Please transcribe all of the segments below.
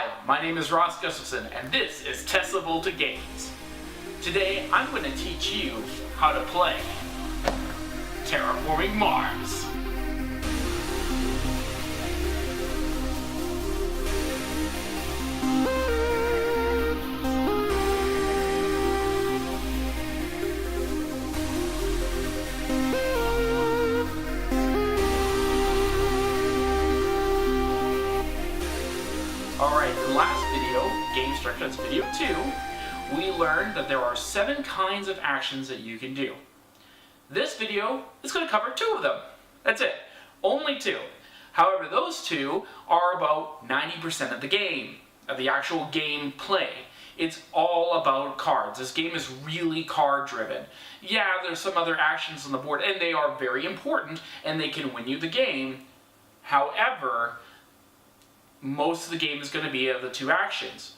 Hi, my name is Ross Gustafson, and this is Volta Games. Today, I'm going to teach you how to play Terraforming Mars. Alright, in the last video, Game Structure, that's video 2, we learned that there are 7 kinds of actions that you can do. This video is going to cover 2 of them. That's it. Only 2. However, those 2 are about 90% of the game, of the actual game play. It's all about cards. This game is really card driven. Yeah, there's some other actions on the board, and they are very important, and they can win you the game. However, most of the game is going to be of the 2 actions.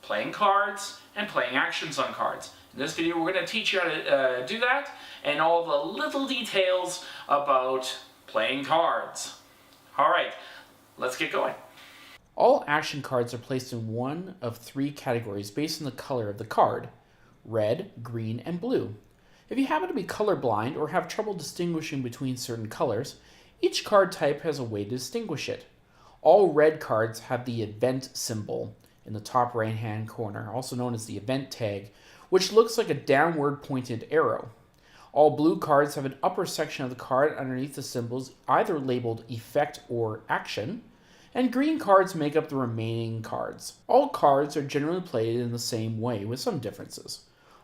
Playing cards and playing actions on cards. In this video we're going to teach you how to do that and all the little details about playing cards. Alright, let's get going. All action cards are placed in one of 3 categories based on the color of the card: red, green, and blue. If you happen to be colorblind or have trouble distinguishing between certain colors, each card type has a way to distinguish it. All red cards have the event symbol in the top right hand corner, also known as the event tag, which looks like a downward pointed arrow. All blue cards have an upper section of the card underneath the symbols either labeled effect or action, and green cards make up the remaining cards. All cards are generally played in the same way with some differences.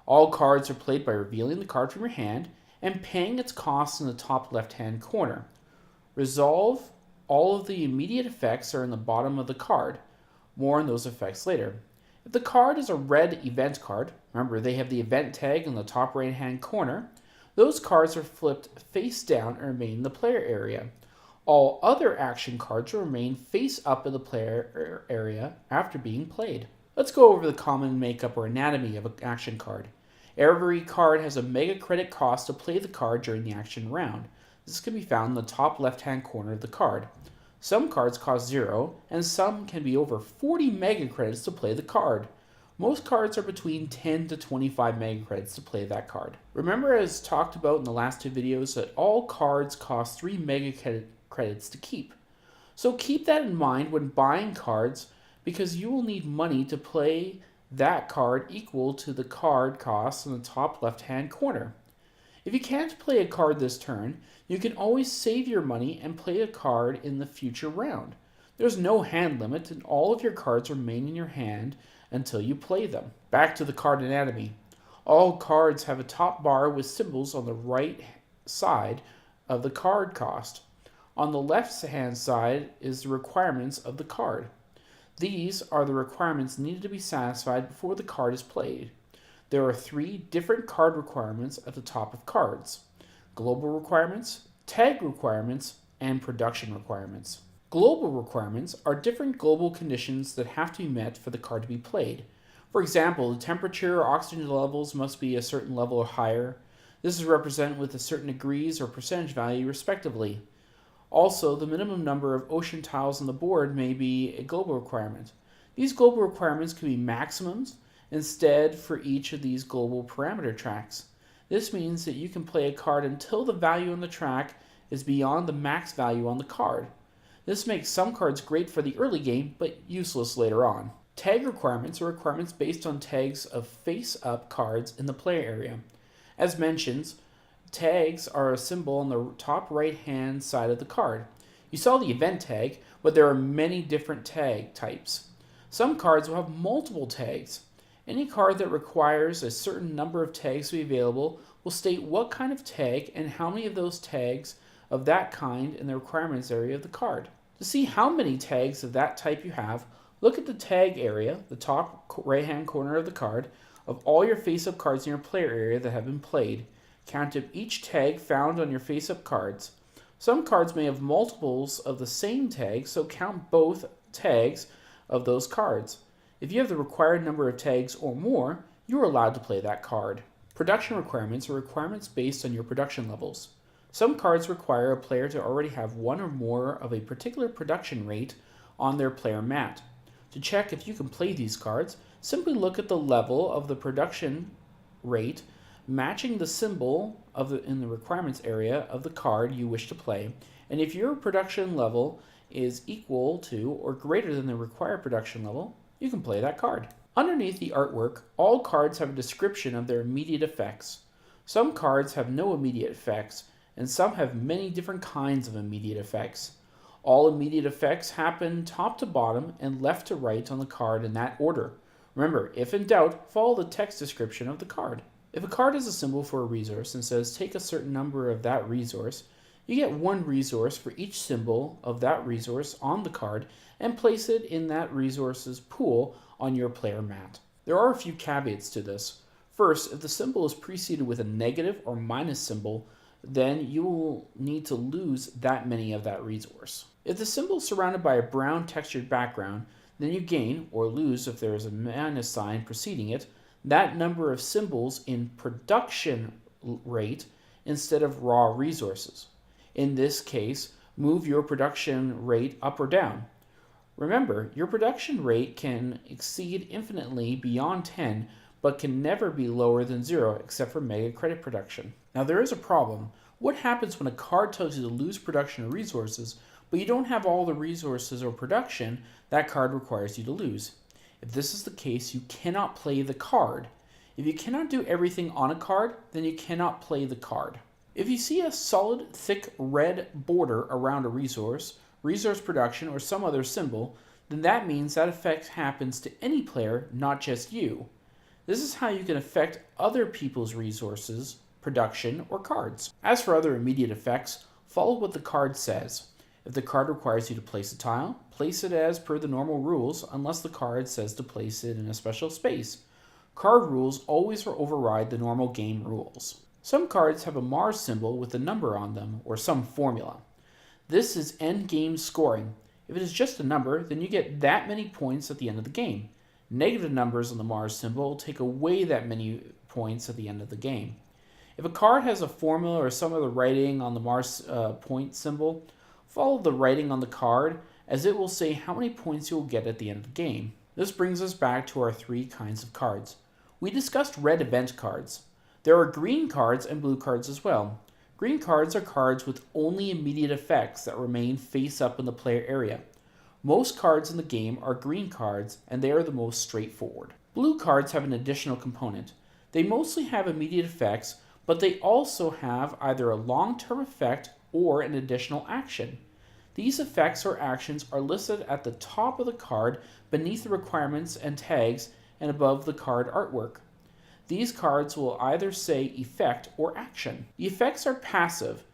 All cards are played by revealing the card from your hand and paying its cost in the top left hand corner. Resolve all of the immediate effects are in the bottom of the card. More on those effects later. If the card is a red event card, remember they have the event tag in the top right hand corner, those cards are flipped face down and remain in the player area. All other action cards will remain face up in the player area after being played. Let's go over the common makeup or anatomy of an action card. Every card has a mega credit cost to play the card during the action round. This can be found in the top left-hand corner of the card. Some cards cost 0, and some can be over 40 mega credits to play the card. Most cards are between 10 to 25 mega credits to play that card. Remember, as talked about in the last 2 videos, that all cards cost 3 mega credits to keep. So keep that in mind when buying cards, because you will need money to play that card equal to the card cost in the top left-hand corner. If you can't play a card this turn, you can always save your money and play a card in the future round. There's no hand limit and all of your cards remain in your hand until you play them. Back to the card anatomy. All cards have a top bar with symbols on the right side of the card cost. On the left hand side is the requirements of the card. These are the requirements needed to be satisfied before the card is played. There are 3 different card requirements at the top of cards: global requirements, tag requirements, and production requirements. Global requirements are different global conditions that have to be met for the card to be played. For example, the temperature or oxygen levels must be a certain level or higher. This is represented with a certain degrees or percentage value respectively. Also, the minimum number of ocean tiles on the board may be a global requirement. These global requirements can be maximums instead for each of these global parameter tracks. This means that you can play a card until the value on the track is beyond the max value on the card. This makes some cards great for the early game, but useless later on. Tag requirements are requirements based on tags of face-up cards in the player area. As mentioned, tags are a symbol on the top right-hand side of the card. You saw the event tag, but there are many different tag types. Some cards will have multiple tags. Any card that requires a certain number of tags to be available will state what kind of tag and how many of those tags of that kind in the requirements area of the card. To see how many tags of that type you have, look at the tag area, the top right-hand corner of the card, of all your face-up cards in your player area that have been played. Count up each tag found on your face-up cards. Some cards may have multiples of the same tag, so count both tags of those cards. If you have the required number of tags or more, you are allowed to play that card. Production requirements are requirements based on your production levels. Some cards require a player to already have one or more of a particular production rate on their player mat. To check if you can play these cards, simply look at the level of the production rate matching the symbol in the requirements area of the card you wish to play, and if your production level is equal to or greater than the required production level, you can play that card. Underneath the artwork, all cards have a description of their immediate effects. Some cards have no immediate effects, and some have many different kinds of immediate effects. All immediate effects happen top to bottom and left to right on the card in that order. Remember, if in doubt, follow the text description of the card. If a card has a symbol for a resource and says take a certain number of that resource, you get one resource for each symbol of that resource on the card and place it in that resource's pool on your player mat. There are a few caveats to this. First, if the symbol is preceded with a negative or minus symbol, then you will need to lose that many of that resource. If the symbol is surrounded by a brown textured background, then you gain, or lose if there is a minus sign preceding it, that number of symbols in production rate instead of raw resources. In this case, move your production rate up or down. Remember, your production rate can exceed infinitely beyond 10, but can never be lower than 0 except for mega credit production. Now there is a problem. What happens when a card tells you to lose production or resources, but you don't have all the resources or production that card requires you to lose? If this is the case, you cannot play the card. If you cannot do everything on a card, then you cannot play the card. If you see a solid, thick red border around a resource production, or some other symbol, then that means that effect happens to any player, not just you. This is how you can affect other people's resources, production, or cards. As for other immediate effects, follow what the card says. If the card requires you to place a tile, place it as per the normal rules unless the card says to place it in a special space. Card rules always override the normal game rules. Some cards have a Mars symbol with a number on them, or some formula. This is end game scoring. If it is just a number, then you get that many points at the end of the game. Negative numbers on the Mars symbol take away that many points at the end of the game. If a card has a formula or some other writing on the Mars point symbol, follow the writing on the card, as it will say how many points you will get at the end of the game. This brings us back to our 3 kinds of cards. We discussed red event cards. There are green cards and blue cards as well. Green cards are cards with only immediate effects that remain face up in the player area. Most cards in the game are green cards, and they are the most straightforward. Blue cards have an additional component. They mostly have immediate effects, but they also have either a long-term effect or an additional action. These effects or actions are listed at the top of the card beneath the requirements and tags and above the card artwork. These cards will either say effect or action. The effects are passive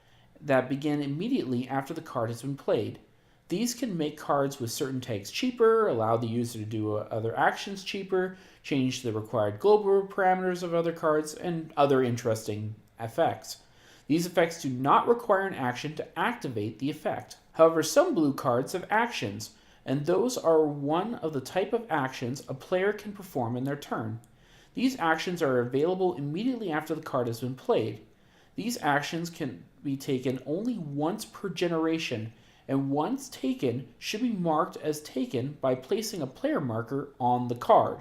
that begin immediately after the card has been played. These can make cards with certain tags cheaper, allow the user to do other actions cheaper, change the required global parameters of other cards, and other interesting effects. These effects do not require an action to activate the effect. However, some blue cards have actions, and those are one of the type of actions a player can perform in their turn. These actions are available immediately after the card has been played. These actions can be taken only once per generation, and once taken should be marked as taken by placing a player marker on the card.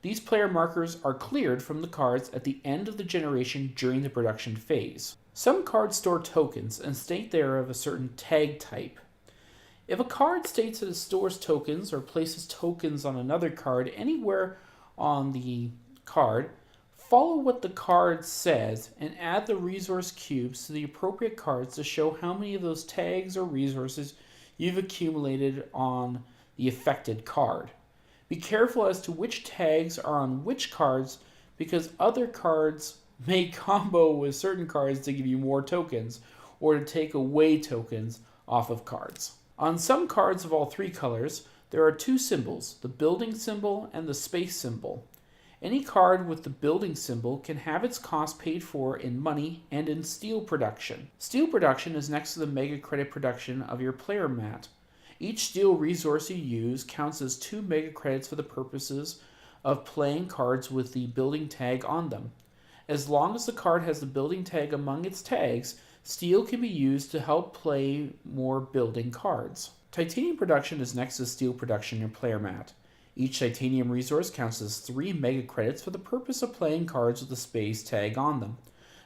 These player markers are cleared from the cards at the end of the generation during the production phase. Some cards store tokens and state they are of a certain tag type. If a card states that it stores tokens or places tokens on another card anywhere on the card, follow what the card says and add the resource cubes to the appropriate cards to show how many of those tags or resources you've accumulated on the affected card. Be careful as to which tags are on which cards, because other cards may combo with certain cards to give you more tokens or to take away tokens off of cards. On some cards of all 3 colors, there are 2 symbols, the building symbol and the space symbol. Any card with the building symbol can have its cost paid for in money and in steel production. Steel production is next to the mega credit production of your player mat. Each steel resource you use counts as 2 mega credits for the purposes of playing cards with the building tag on them. As long as the card has the building tag among its tags, steel can be used to help play more building cards. Titanium production is next to steel production in your player mat. Each titanium resource counts as 3 mega credits for the purpose of playing cards with a space tag on them.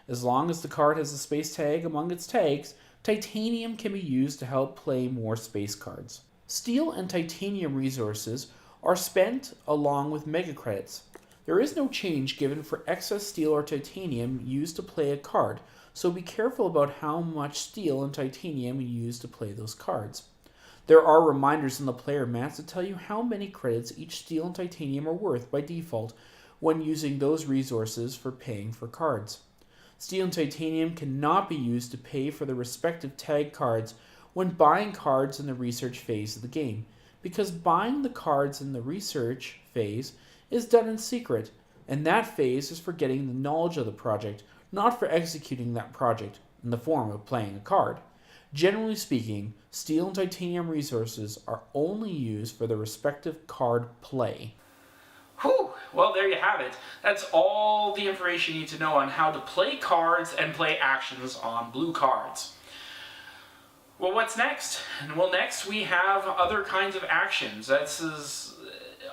As long as the card has a space tag among its tags, titanium can be used to help play more space cards. Steel and titanium resources are spent along with mega credits. There is no change given for excess steel or titanium used to play a card, so be careful about how much steel and titanium you use to play those cards. There are reminders in the player mats to tell you how many credits each steel and titanium are worth by default when using those resources for paying for cards. Steel and titanium cannot be used to pay for the respective tag cards when buying cards in the research phase of the game, because buying the cards in the research phase is done in secret, and that phase is for getting the knowledge of the project, not for executing that project in the form of playing a card. Generally speaking, steel and titanium resources are only used for the respective card play. Whew! Well, there you have it. That's all the information you need to know on how to play cards and play actions on blue cards. Well, what's next? Well, next we have other kinds of actions.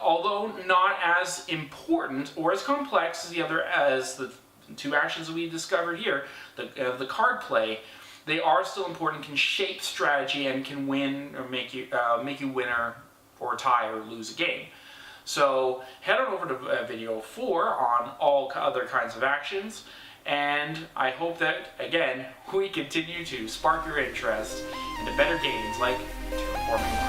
Although not as important or as complex as the two actions that we discovered here, the card play, they are still important, can shape strategy, and can win or make you win or tie or lose a game. So head on over to video 4 on all other kinds of actions, and I hope that, again, we continue to spark your interest into better games like Terraforming Mars.